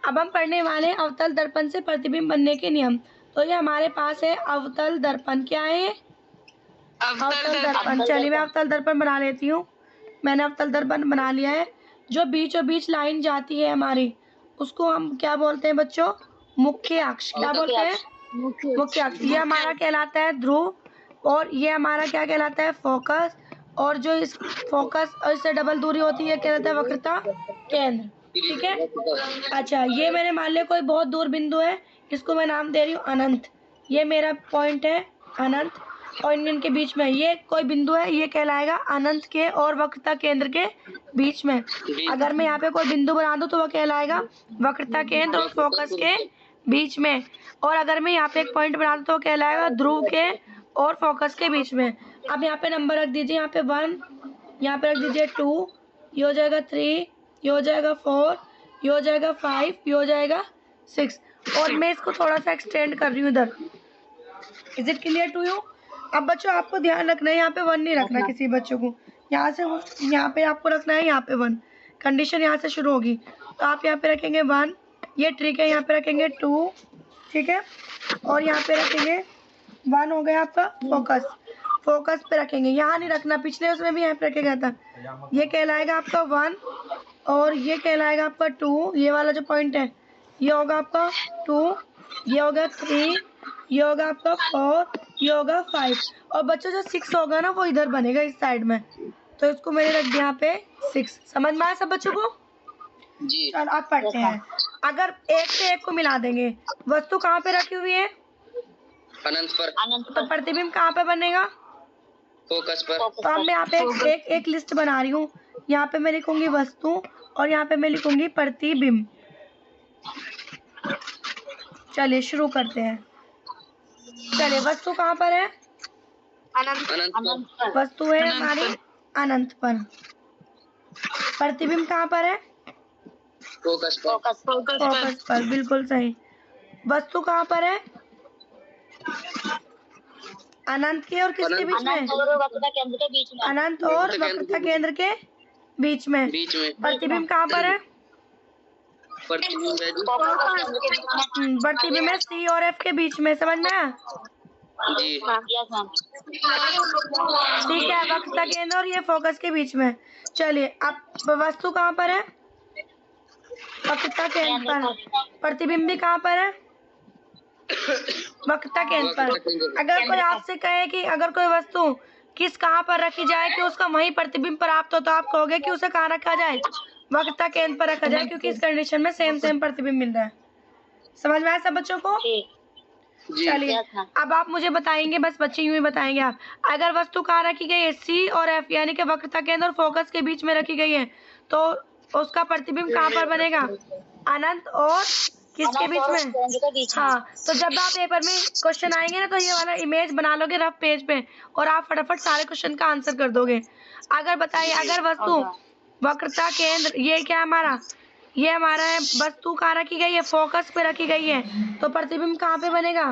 अब हम पढ़ने वाले हैं अवतल दर्पण से प्रतिबिंब बनने के नियम। तो ये हमारे पास है अवतल दर्पण। क्या है? अवतल दर्पण। चलिए मैं अवतल दर्पण बना लेती हूँ। मैंने अवतल दर्पण बना लिया है। जो बीचों बीच लाइन जाती है हमारी, उसको हम क्या बोलते हैं बच्चों? मुख्य अक्ष। क्या बोलते हैं? मुख्य अक्ष। ये हमारा कहलाता है ध्रुव, और ये हमारा क्या कहलाता है? फोकस। और जो इस फोकस और इससे डबल दूरी होती है कहलाता है वक्रता केंद्र। ठीक है। अच्छा, ये मैंने मान लिया कोई बहुत दूर बिंदु है, इसको मैं नाम दे रही हूँ अनंत। ये मेरा पॉइंट है अनंत, और इनके बीच में ये कोई बिंदु है, ये कहलाएगा अनंत के और वक्रता केंद्र के बीच में। अगर मैं यहाँ पे कोई बिंदु बना दूं तो वह कहलाएगा वक्रता केंद्र और फोकस के बीच में। और अगर मैं यहाँ पे एक पॉइंट बना दूं तो कहलाएगा ध्रुव के और फोकस के बीच में। अब यहाँ पे नंबर रख दीजिए, यहाँ पे 1, यहाँ पे रख दीजिए 2, ये हो जाएगा 3, ये हो जाएगा 4, ये हो जाएगा 5, ये हो जाएगा 6। और मैं इसको थोड़ा सा एक्सटेंड कर रही हूँ इधर। Is it clear to you? अब बच्चों आपको ध्यान रखना है, यहाँ पे 1 नहीं रखना किसी बच्चों को। यहाँ से यहाँ पे आपको रखना है, यहाँ पे 1। कंडीशन यहाँ से शुरू होगी, तो आप यहाँ पे रखेंगे 1, ये ट्रिक है। यहाँ पे रखेंगे 2, ठीक है, और यहाँ पे रखेंगे 1 हो गया आपका फोकस। फोकस पे रखेंगे, यहाँ नहीं रखना, पिछले उसमें भी यहाँ पे रखे गया था। ये कहलाएगा आपका 1, और ये कहलाएगा आपका 2। ये वाला जो पॉइंट है ये होगा आपका 2, ये होगा 3, ये होगा आपका 4, ये होगा 5। और बच्चों जो 6 होगा ना वो इधर बनेगा इस साइड में, तो इसको मैंने रख दिया यहाँ पे 6। समझ में आया सब बच्चों को? जी। चल अब पढ़ते हैं। अगर एक से एक को मिला देंगे, वस्तु कहाँ पे रखी हुई है? अनंत पर। तो प्रतिबिंब कहाँ पे बनेगा? फोकस पर। तो अब मैं यहाँ पे एक लिस्ट बना रही हूँ। यहाँ पे मैं लिखूंगी वस्तु, और यहाँ पे मैं लिखूंगी प्रतिबिंब। चलिए शुरू करते हैं। चलिए, वस्तु कहाँ पर है? अनंत पर। वस्तु है हमारी अनंत पर। प्रतिबिंब कहाँ पर है? फोकस पर। फोकस पर, बिल्कुल सही। वस्तु कहाँ पर है? अनंत के और किसके बीच में? अनंत और वक्रता केंद्र के बीच में। प्रतिबिंब कहाँ पर है? प्रतिबिंब है सी और एफ के बीच में। समझ में आया? जी। ठीक है, वक्रता केंद्र और ये फोकस के बीच में। चलिए, अब वस्तु कहाँ पर है? वक्रता केंद्र पर। प्रतिबिंब भी कहाँ पर है? वक्रता केंद्र पर। अगर कोई आपसे कहे कि अगर कोई वस्तु किस कहाँ पर रखी जाए कि उसका वही प्रतिबिंब प्राप्त हो, तो आप कहोगे कि उसे कहाँ रखा जाए? वक्रता केंद्र पर रखा जाए, क्योंकि इस कंडीशन में सेम प्रतिबिंब मिल रहा है। समझ में आया सब बच्चों को? चलिए, अब आप मुझे बताएंगे, बस बच्चे यूं ही बताएंगे आप। अगर वस्तु कहाँ रखी गई है? सी और एफ, यानी कि वक्रता केंद्र और फोकस के बीच में रखी गई है, तो उसका प्रतिबिंब कहाँ पर बनेगा? अनंत और किसके बीच में? हाँ, तो जब आप पेपर में क्वेश्चन आएंगे ना, तो ये वाला इमेज बना लोगे रफ पेज पे, और आप फटाफट सारे क्वेश्चन का आंसर कर दोगे। अगर बताइए, अगर वस्तु वक्रता केंद्र, ये क्या हमारा, ये हमारा है, वस्तु कहाँ रखी गई है? फोकस पे रखी गई है, तो प्रतिबिंब कहाँ पे बनेगा?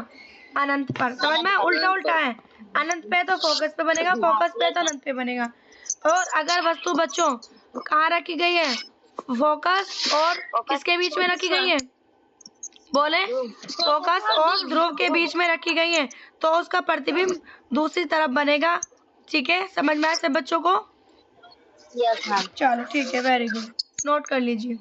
अनंत पर। समझ में? उल्टा उल्टा है, अनंत पे तो फोकस पे बनेगा, फोकस पे तो अनंत पे बनेगा। और अगर वस्तु बच्चों कहाँ रखी गई है? फोकस और किसके बीच में रखी गई है? बोले, फोकस और ध्रुव के बीच में रखी गई है, तो उसका प्रतिबिंब दूसरी तरफ बनेगा। ठीक है, समझ में आया सब बच्चों को? चलो ठीक है, वेरी गुड, नोट कर लीजिए।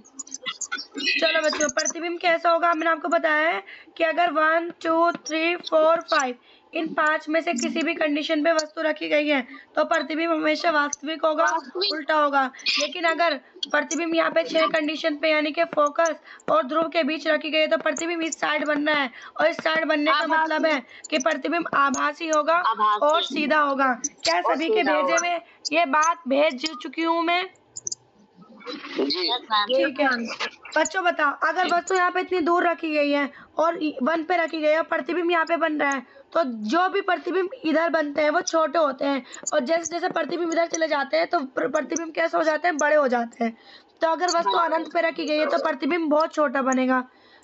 चलो बच्चों, प्रतिबिंब कैसा होगा मैंने आपको बताया है कि अगर 1, 2, 3, 4, 5 इन 5 में से किसी भी कंडीशन पे वस्तु रखी गई है, तो प्रतिबिंब हमेशा वास्तविक होगा, उल्टा होगा। लेकिन अगर प्रतिबिंब यहाँ पे 6 कंडीशन पे, यानी कि फोकस और ध्रुव के बीच रखी गई है, तो प्रतिबिंब इस साइड बनना है, और इस साइड बनने का मतलब है कि प्रतिबिंब आभासी होगा और सीधा होगा। क्या सभी के भेजे में ये बात भेज चुकी हूँ मैं? ठीक है बच्चों, बताओ, अगर वस्तु यहाँ पे इतनी दूर रखी गई है और 1 पे रखी गई है, प्रतिबिंब यहाँ पे बन रहा है, तो जो भी प्रतिबिंब इधर बनते हैं वो छोटे होते हैं, और जैसे जैसे प्रतिबिंब इधर चले जाते हैं तो प्रतिबिंब कैसे हो जाते हैं? बड़े हो जाते हैं। तो अगर वस्तु अनंत पे रखी गई है तो प्रतिबिंब बहुत छोटा बनेगा।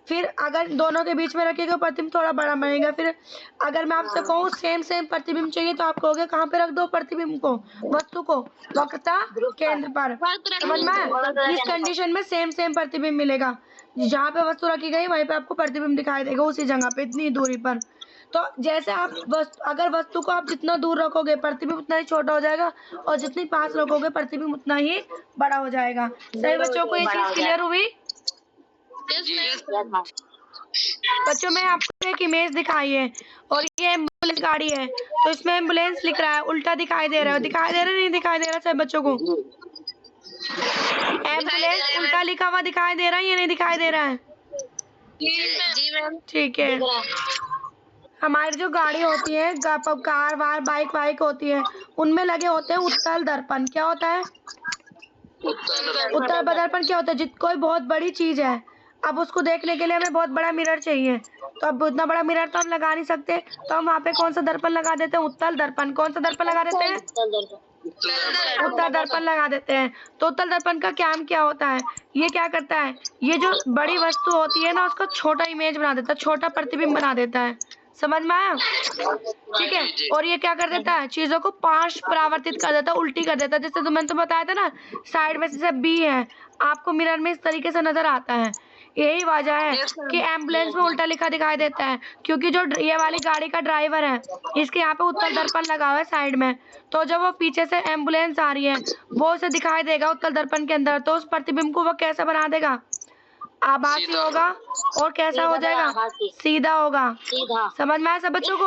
फिर अगर दोनों के बीच में रखिएगा प्रतिबिंब थोड़ा बड़ा बनेगा। फिर अगर मैं आपसे कहूँ सेम सेम प्रतिबिंब चाहिए तो आप कहोगे कहाँ पे रख दो प्रतिबिंब को, वस्तु को, वक्रता केंद्र पर। समझ में आया? इस कंडीशन में सेम सेम प्रतिबिंब मिलेगा, जहाँ पे वस्तु रखी गई वहीं पे आपको प्रतिबिंब दिखाई देगा, उसी जगह पे इतनी दूरी पर। तो जैसे आप अगर वस्तु को आप जितना दूर रखोगे प्रतिबिंब उतना ही छोटा हो जाएगा, और जितनी पास रखोगे प्रतिबिंब उतना ही बड़ा हो जाएगा। सही बच्चों को ये चीज क्लियर हुई? बच्चों में आपको एक इमेज दिखाई है और ये एम्बुलेंस गाड़ी है, तो इसमें एम्बुलेंस लिख रहा है, उल्टा दिखाई दे रहा है, दिखाई दे रहा है नहीं दिखाई दे रहा सब बच्चों को? एम्बुलेंस उल्टा लिखा हुआ दिखाई दे रहा है या नहीं दिखाई दे रहा है? जी मैम। ठीक है। हमारी जो गाड़ी होती है, कार वार बाइक होती है, उनमें लगे होते हैं उत्तल दर्पण। क्या होता है? उत्तल दर्पण क्या होता है? कोई बहुत बड़ी चीज है, अब उसको देखने के लिए हमें बहुत बड़ा मिरर चाहिए, तो अब उतना बड़ा मिरर तो हम लगा नहीं सकते, तो हम वहाँ पे कौन सा दर्पण लगा देते हैं? उत्तल दर्पण। कौन सा दर्पण लगा देते हैं? उत्तल दर्पण लगा देते हैं। तो उत्तल दर्पण का काम क्या होता है? ये क्या करता है, ये जो बड़ी वस्तु होती है ना उसका छोटा इमेज बना देता है, छोटा प्रतिबिंब बना देता है। समझ में आया? ठीक है। और ये क्या कर देता है? चीजों को पार्श्व परावर्तित कर देता है, उल्टी कर देता है। जैसे तो मैंने तो बताया था ना, साइड में जैसे बी है, आपको मिरर में इस तरीके से नजर आता है। यही वजह है कि एम्बुलेंस में उल्टा लिखा दिखाई देता है, क्योंकि जो ये वाली गाड़ी का ड्राइवर है इसके यहाँ पे उत्तल दर्पण लगा हुआ है साइड में, तो जब वो पीछे से एम्बुलेंस आ रही है वो उसे दिखाई देगा उत्तल दर्पण के अंदर, तो उस प्रतिबिंब को वो कैसा बना देगा? आभासी होगा। और कैसा हो जाएगा? सीधा होगा। समझ में आया सब बच्चों को?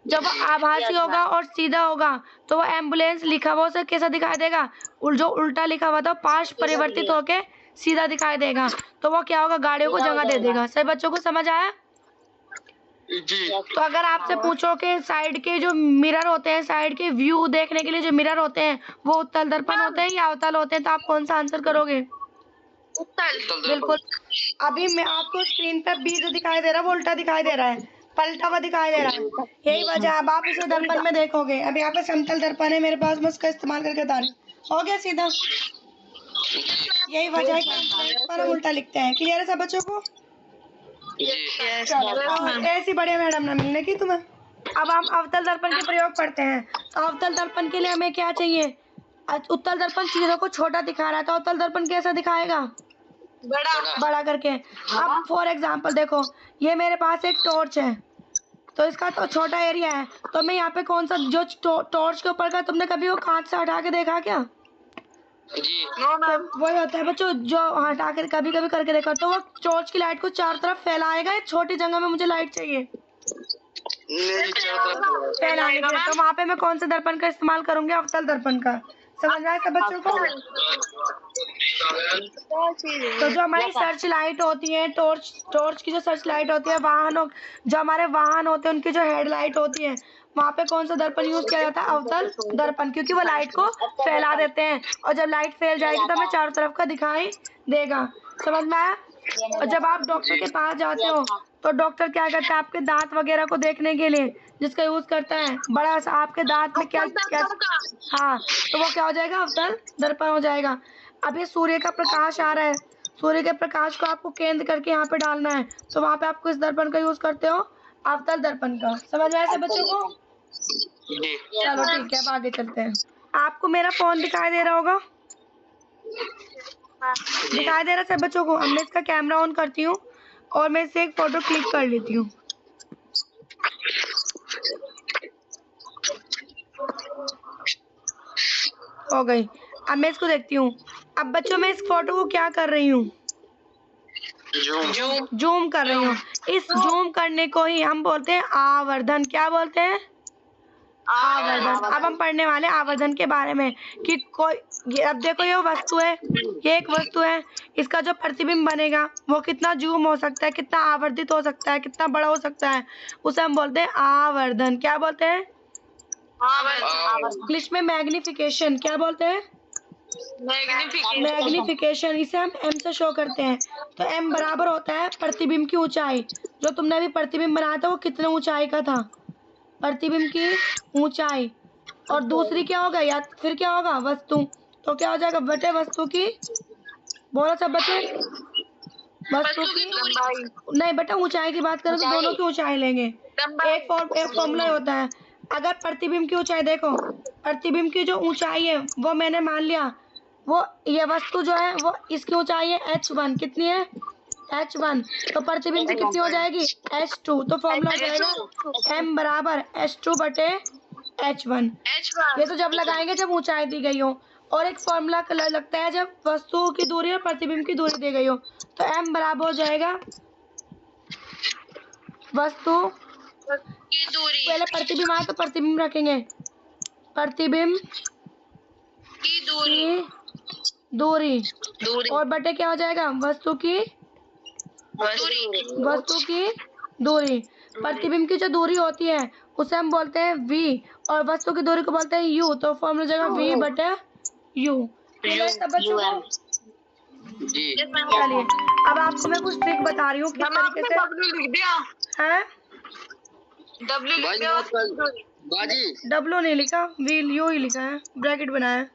जब वो आभासी होगा और सीधा होगा तो वो एम्बुलेंस लिखा हुआ उसे कैसा दिखाई देगा? जो उल्टा लिखा हुआ था पार्श्व परिवर्तित होके सीधा दिखाई देगा, तो वो क्या होगा? गाड़ियों को जगह दे देगा। सभी बच्चों को समझ आया? जी। तो अगर आपसे पूछो कि साइड के जो मिरर होते हैं, साइड के व्यू देखने के लिए जो मिरर होते हैं वो उत्तल दर्पण होते हैं या अवतल होते हैं, तो आप कौन सा आंसर करोगे? उत्तल। बिल्कुल। अभी मैं आपको स्क्रीन पर बी जो दिखाई दे रहा है वो उल्टा दिखाई दे रहा है, पलटा हुआ दिखाई दे रहा है। यही वजह है, अब आप इसे दर्पण में देखोगे। अब यहाँ पे समतल दर्पण है मेरे पास, मैं उसका इस्तेमाल करके बता रही हूँ। हो गया सीधा? यही वजह है कि पर हम उल्टा लिखते हैं। क्लियर है सब बच्चों को? चलो, ऐसी बढ़िया मैडम ना मिलने की तुम्हें। अब हम अवतल दर्पण के प्रयोग पढ़ते हैं। तो अवतल दर्पण के लिए हमें क्या चाहिए? उत्तल दर्पण चीजों को छोटा दिखा रहा है, तो अवतल दर्पण कैसा दिखाएगा? बड़ा करके। अब फॉर एग्जाम्पल देखो, ये मेरे पास एक टॉर्च है, तो इसका तो छोटा एरिया है, तो मैं यहाँ पे कौन सा जो टॉर्च के ऊपर का तुमने कभी वो कांच से हटा के देखा क्या? जी। तो वही होता है बच्चों, जो हटा के कभी कभी करके देखा, तो वो टॉर्च की लाइट को चारों तरफ फैलाएगा। एक छोटी जगह में मुझे लाइट चाहिए फैलाएगा, तो वहाँ पे मैं कौन से दर्पण का इस्तेमाल करूंगी? अवतल दर्पण का। समझ में आया सब बच्चों को? तो जो हमारी सर्च लाइट होती है, टॉर्च की जो सर्च लाइट होती है, वाहनों जो हमारे वाहन होते हैं उनकी जो हेडलाइट होती है, वहाँ पे कौन सा दर्पण यूज किया जाता है? अवतल दर्पण, क्योंकि वो लाइट को फैला देते हैं, और जब लाइट फैल जाएगी तो हमें चारों तरफ का दिखाई देगा। समझ में आया? और जब आप डॉक्टर के पास जाते हो तो डॉक्टर क्या करता है? आपके दांत वगैरह को देखने के लिए जिसका यूज करता है बड़ा सा, आपके दांत में क्या हाँ, तो वो क्या हो जाएगा? अवतल दर्पण हो जाएगा। अब ये सूर्य का प्रकाश आ रहा है, सूर्य के प्रकाश को आपको केंद्र करके यहाँ पे डालना है, तो वहाँ पे आपको इस दर्पण का यूज करते हो, अवतल दर्पण का। समझ में आया सब बच्चों को? चलो ठीक है, अब आगे चलते हैं। आपको मेरा फोन दिखाई दे रहा होगा? दिखाई दे रहा है सब बच्चों को? अब मैं इसका कैमरा ऑन करती हूँ और मैं इससे एक फोटो क्लिक कर लेती हूँ। हो गई। अब मैं इसको देखती हूँ। अब बच्चों मैं इस फोटो को क्या कर रही हूँ? जूम कर रही हूँ। इस जूम करने को ही हम बोलते हैं आवर्धन। क्या बोलते हैं? आवर्धन। अब हम पढ़ने वाले आवर्धन के बारे में कि कोई, अब देखो ये वस्तु है, ये एक वस्तु है, इसका जो प्रतिबिंब बनेगा वो कितना जूम हो सकता है, कितना आवर्धित हो सकता है, कितना बड़ा हो सकता है, उसे हम बोलते हैं आवर्धन। क्या बोलते हैं? इंग्लिश में मैग्निफिकेशन। क्या बोलते हैं? मैग्निफिकेशन। इसे हम m से शो करते हैं। तो m बराबर होता है प्रतिबिंब की ऊंचाई। जो तुमने अभी प्रतिबिंब बनाया था वो कितने ऊंचाई का था? प्रतिबिंब की ऊंचाई। और दूसरी क्या होगा? या फिर क्या होगा? वस्तु। तो क्या हो जाएगा? बटे वस्तु की, बोलो सब बच्चे, वस्तु की नहीं बेटा, ऊंचाई की बात करें तो दोनों की ऊंचाई लेंगे। एक फॉर्मूला होता है, अगर प्रतिबिंब की ऊंचाई देखो, प्रतिबिंब की जो ऊंचाई है वो मैंने मान लिया, वो ये वस्तु जो है वो इसकी ऊंचाई है h1, कितनी है h1, तो प्रतिबिंब की कितनी हो जाएगी h2, तो फॉर्मूला हो जाएगा m बराबर h2 बटे h1। ये तो जब लगाएंगे जब ऊंचाई दी गई हो, और एक फॉर्मूला लगता है जब वस्तु की दूरी और प्रतिबिंब की दूरी दी गई हो, तो m बराबर हो जाएगा वस्तु की दूरी, पहले प्रतिबिंब आए तो प्रतिबिंब रखेंगे, प्रतिबिंब की की दूरी और बटे क्या हो जाएगा वस्तु की दूरी। प्रतिबिंब की जो दूरी होती है उसे हम बोलते हैं v, और वस्तु की दूरी को बोलते हैं u, तो फॉर्मूला जगह v बटे u। सब बच्चों को जी। चलिए अब आपको मैं कुछ ट्रिक बता रही हूँ किस तरीके से W लिख दिया, है। W लिख दिया, बाजी W नहीं लिखा, v u ही लिखा है, ब्रैकेट बनाया है।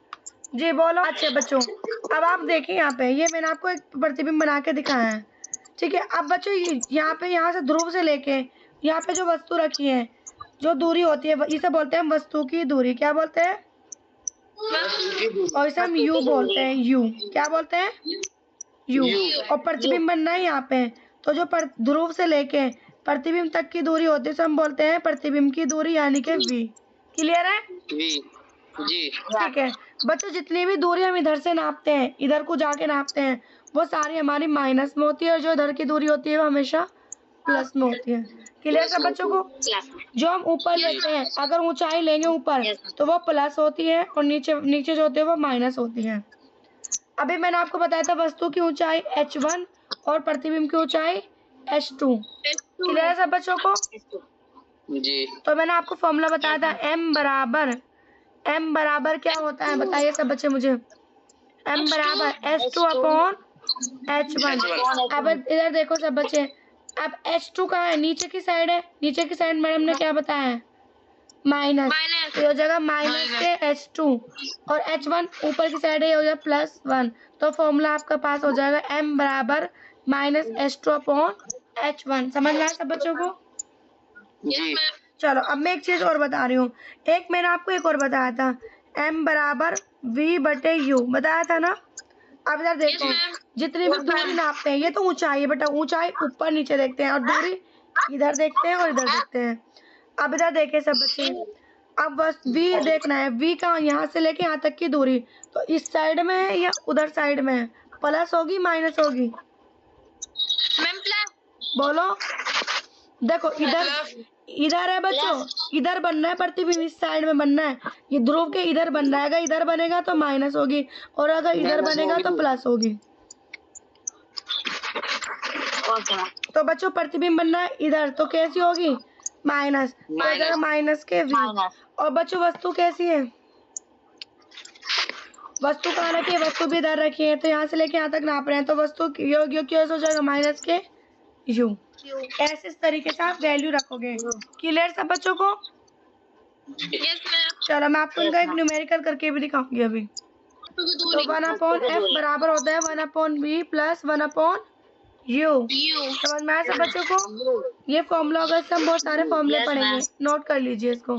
जी बोलो। अच्छा बच्चों, अब आप देखिए यहाँ पे, ये मैंने आपको एक प्रतिबिंब बना के दिखाया है, ठीक है। अब बच्चों यहाँ पे, यहाँ से ध्रुव से लेके यहाँ पे जो वस्तु रखी है, जो दूरी होती है इसे बोलते हैं वस्तु की दूरी। क्या बोलते हैं? और इसे हम u बोलते हैं, u क्या बोलते हैं u। और प्रतिबिंब बनना है यहाँ पे, तो जो ध्रुव से लेके प्रतिबिंब तक की दूरी होती है उसे हम बोलते हैं प्रतिबिंब की दूरी, यानी कि v। क्लियर है? जी। ठीक है बच्चों, जितनी भी दूरी हम इधर से नापते हैं, इधर को जाके नापते हैं, वो सारी हमारी माइनस में होती है, और जो इधर की दूरी होती है वो हमेशा प्लस में होती है। क्लियर सब बच्चों को? जो हम ऊपर लेते हैं, अगर ऊंचाई लेंगे ऊपर तो वो प्लस होती है, और नीचे जो होती है वो माइनस होती है। अभी मैंने आपको बताया था वस्तु की ऊंचाई h1 और प्रतिबिंब की ऊंचाई h2। क्लियर है सब बच्चों को? जी। तो मैंने आपको फॉर्मूला बताया था m बराबर क्या होता है बताइए सब बच्चे मुझे। m बराबर h2 अपॉन h1। अब इधर देखो सब बच्चे, अब h2 कहाँ है? नीचे की साइड है, नीचे की साइड मैडम ने क्या बताया है? माइनस, तो हो जाएगा माइनस के h2, और h1 ऊपर की साइड है, हो जाएगा +1। तो फॉर्मूला आपका पास हो जाएगा m बराबर माइनस h2 अपॉन h1। समझ में आया सब बच्चों को? जी। चलो अब मैं एक चीज और बता रही हूँ, एक मैंने आपको एक और बताया था, m बराबर v बटे u बताया था ना। अब इधर देखो, जितनी भी दूरी नापते हैं, ये तो ऊंचाई है बेटा, ऊंचाई ऊपर नीचे देखते हैं, और दूरी इधर देखते हैं और इधर देखते हैं। अब इधर देखे सब बच्चे, अब बस v देखना है, v का यहाँ से लेके यहाँ तक की दूरी, तो इस साइड में है या उधर साइड में है? प्लस होगी माइनस होगी? बोलो। देखो इधर है बच्चों, इधर बनना है प्रतिबिंब, इस साइड में बनना है, ये ध्रुव के इधर बन रहा है, अगर इधर बनेगा तो माइनस होगी, और अगर इधर बनेगा तो प्लस होगी। तो बच्चों प्रतिबिंब बनना है इधर, तो कैसी होगी? माइनस, तो माइनस के v। और बच्चों वस्तु कैसी है? वस्तु कहाँ रखी है? वस्तु भी इधर रखी है, तो यहाँ से लेके यहाँ तक नाप रहे हैं, तो वस्तु योग हो जाएगा माइनस के u। ऐसे इस तरीके से आप वैल्यू रखोगे। क्लियर सब बच्चों को? चलो मैं आपको इनका एक न्यूमेरिकल करके भी दिखाऊंगी अभी। तो 1/f बराबर होता है 1/v प्लस 1/u। समझ में आया सब बच्चों को? ये फॉर्मूला होगा, इससे हम बहुत सारे फॉर्मूले पढ़ेंगे, नोट कर लीजिए इसको।